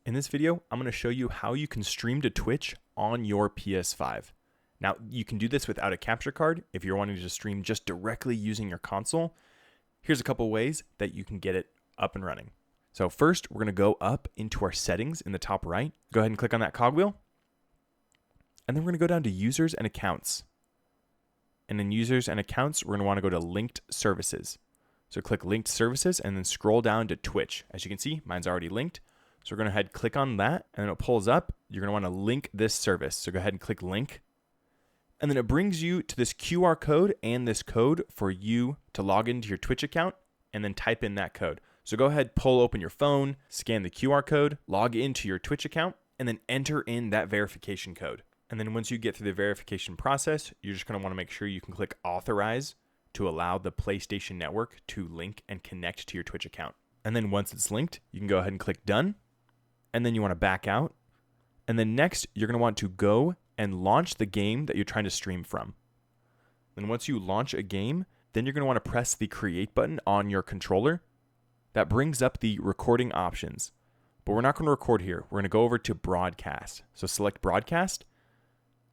In this video, I'm going to show you how you can stream to Twitch on your PS5. Now, you can do this without a capture card if you're wanting to stream just directly using your console. Here's a couple ways that you can get it up and running. So first, we're going to go up into our settings in the top right. Go ahead and click on that cogwheel. And then we're going to go down to users and accounts. And in users and accounts, we're going to want to go to linked services. So click linked services and then scroll down to Twitch. As you can see, mine's already linked. So we're going to head click on that and then it pulls up. You're going to want to link this service. So go ahead and click link. And then it brings you to this QR code and this code for you to log into your Twitch account and then type in that code. So go ahead, pull open your phone, scan the QR code, log into your Twitch account, and then enter in that verification code. And then once you get through the verification process, you're just going to want to make sure you can click authorize to allow the PlayStation Network to link and connect to your Twitch account. And then once it's linked, you can go ahead and click done. And then you want to back out. And then next, you're going to want to go and launch the game that you're trying to stream from. Then once you launch a game, then you're going to want to press the create button on your controller. That brings up the recording options. But we're not going to record here. We're going to go over to broadcast. So select broadcast.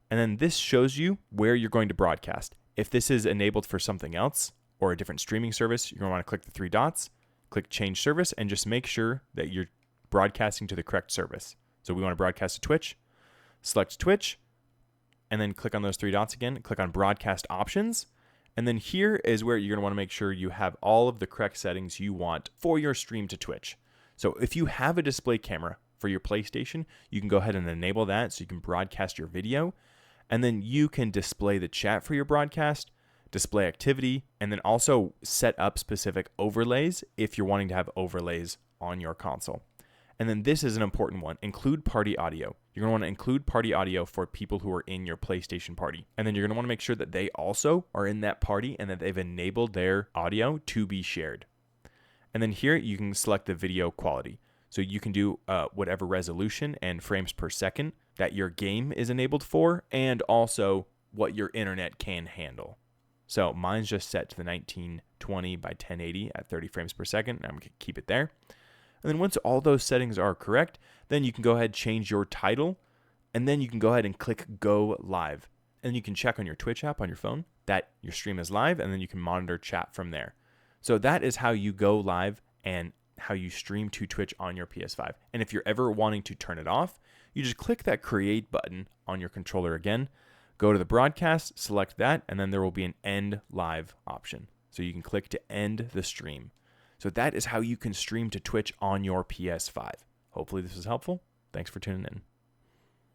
And then this shows you where you're going to broadcast. If this is enabled for something else or a different streaming service, you're going to want to click the three dots, click change service, and just make sure that you're broadcasting to the correct service. So we want to broadcast to Twitch. Select Twitch, and then click on those three dots again. Click on broadcast options. And then here is where you're going to want to make sure you have all of the correct settings you want for your stream to Twitch. So if you have a display camera for your PlayStation, you can go ahead and enable that so you can broadcast your video. And then you can display the chat for your broadcast, display activity, and then also set up specific overlays if you're wanting to have overlays on your console. And then this is an important one, include party audio. You're going to want to include party audio for people who are in your PlayStation party. And then you're going to want to make sure that they also are in that party and that they've enabled their audio to be shared. And then here you can select the video quality. So you can do whatever resolution and frames per second that your game is enabled for, and also what your internet can handle. So mine's just set to the 1920 by 1080 at 30 frames per second. I'm going to keep it there. And then once all those settings are correct, then you can go ahead and change your title, and then you can go ahead and click go live. And you can check on your Twitch app on your phone that your stream is live, and then you can monitor chat from there. So that is how you go live and how you stream to Twitch on your PS5. And if you're ever wanting to turn it off, you just click that create button on your controller again, go to the broadcast, select that, and then there will be an end live option. So you can click to end the stream. So that is how you can stream to Twitch on your PS5. Hopefully this was helpful. Thanks for tuning in.